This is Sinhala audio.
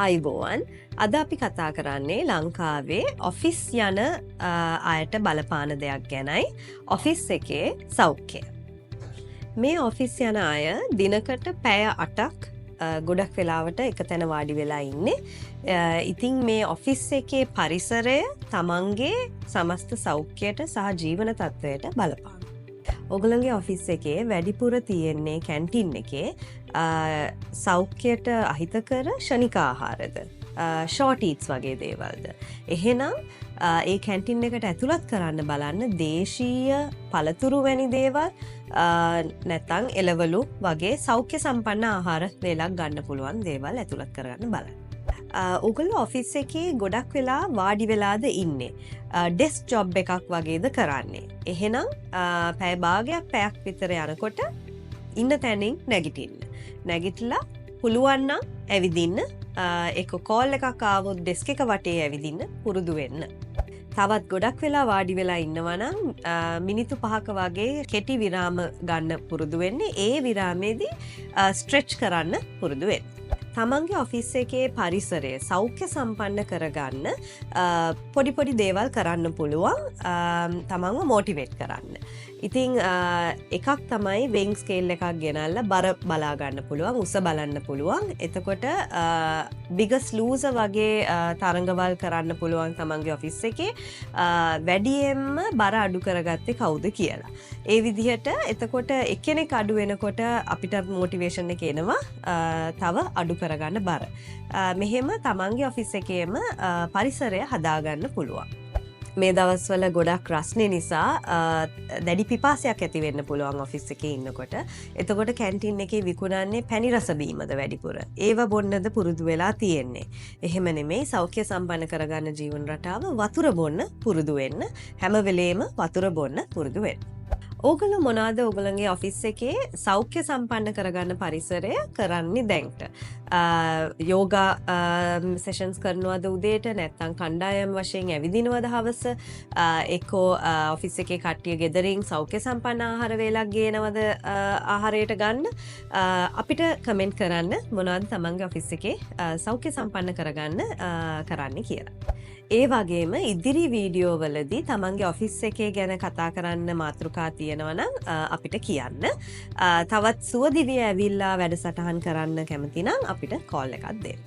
අයිබෝවන් අද අපි කතා කරන්නේ ලංකාවේ ඔෆිස් යන අයට බලපාන දෙයක් ගැනයි ඔෆිස් එකේ සෞඛ්‍යය. මේ ඔෆිස් යන අය දිනකට පැය 8ක් ගොඩක් වෙලාවට එක තැන වාඩි වෙලා ඉන්නේ. ඉතින් මේ ඔෆිස් එකේ පරිසරය තමන්ගේ සමස්ත සෞඛ්‍යයට සහ ජීවන තත්ත්වයට බලපාන. ඔගලගේ ඔෆිස් එකේ වැඩිපුර තියෙන්නේ කැන්ටින් එකේ සෞඛ්‍යයට අහිතකර ෂණික ආහාරද ෂෝට් ඊට්ස් වගේ දේවල්ද. එහෙනම් ඒ කැන්ටින් එකට ඇතුළත් කරන්න බලන්න දේශීය පළතුරු වැනි දේවල් නැත්නම් එළවලු වගේ සෞඛ්‍ය සම්පන්න ආහාර වේලක් ගන්න පුළුවන් දේවල් ඇතුළත් කරගන්න බලන්න. ඔගොල්ලෝ ඔෆිස් එකේ ගොඩක් වෙලා වාඩි වෙලාද ඉන්නේ. ඩෙස්ක් ජොබ් එකක් වගේද කරන්නේ. එහෙනම් පැය භාගයක් පැයක් විතර යනකොට ඉන්න තැනින් නැගිටින්න. නැගිටලා පුළුවන් නම් ඇවිදින්න. එක කෝල් එකක් ආවොත් ඩෙස්ක් එක වටේ ඇවිදින්න පුරුදු වෙන්න. තවත් ගොඩක් වෙලා වාඩි වෙලා ඉන්නවා නම් මිනිත්තු 5ක වගේ කෙටි විරාම ගන්න පුරුදු වෙන්නේ. ඒ විරාමයේදී ස්ට්‍රෙච් කරන්න පුරුදු වෙන්න. තමන්ගේ ඔෆිස් එකේ පරිසරය සෞඛ්‍ය සම්පන්න කරගන්න පොඩි දේවල් කරන්න පුළුවන් තමන්ව මෝටිවේට් කරන්න. ඉතින් එකක් තමයි වෙයින් ස්කේල් එකක් ගෙනල්ලා බර බලා ගන්න පුළුවන්, උස බලන්න පුළුවන්. එතකොට බිගස් ලූසර් වගේ තරඟවල් කරන්න පුළුවන් තමන්ගේ ඔෆිස් එකේ වැඩියෙන්ම බර අඩු කරගත්තේ කවුද කියලා. ඒ විදිහට එතකොට එක්කෙනෙක් අඩු වෙනකොට අපිට මොටිවේෂන් එක එනවා තව අඩු කරගන්න බර. මෙහෙම තමන්ගේ ඔෆිස් එකේම පරිසරය හදාගන්න පුළුවන්. මේ දවස්වල ගොඩක් රස්නේ නිසා දැඩි පිපාසයක් ඇති වෙන්න පුළුවන් ඔෆිස් එකේ ඉන්නකොට. එතකොට කැන්ටින් එකේ විකුණන්නේ පැණි රස බීමද වැඩිපුර. ඒව බොන්නද පුරුදු වෙලා තියෙන්නේ. එහෙම නෙමෙයි සෞඛ්‍ය සම්පන්න කරගන්න ජීවන රටාව වතුර බොන්න පුරුදු වෙන්න. හැම වෙලේම වතුර බොන්න පුරුදු වෙන්න. ඕගොල්ලෝ මොනවාද ඕගොල්ලන්ගේ ඔෆිස් එකේ සෞඛ්‍ය සම්පන්න කරගන්න පරිසරය කරන්නේ දැන්ට? යෝගා සෙෂන්ස් කරනවද උදේට? නැත්නම් කණ්ඩායම් වශයෙන් ඇවිදිනවද හවස? එක්කෝ ඔෆිස් එකේ කට්ටිය ගෙදරින් සෞඛ්‍ය සම්පන්න ආහාර වේලක් ගේනවද ආහාරයට ගන්න? අපිට කමෙන්ට් කරන්න මොනවද තමන්ගේ ඔෆිස් එකේ සෞඛ්‍ය සම්පන්න කරගන්න කරන්නේ කියලා. ඒ වගේම ඉදිරි වීඩියෝ වලදී තමන්ගේ ඔෆිස් එකේ ගැන කතා කරන්න මාතෘකා තියෙනවා නම් අපිට කියන්න. තවත් සුවදිවිය ඇවිල්ලා වැඩසටහන් කරන්න කැමති නම් අපිට කෝල් එකක් දෙන්න.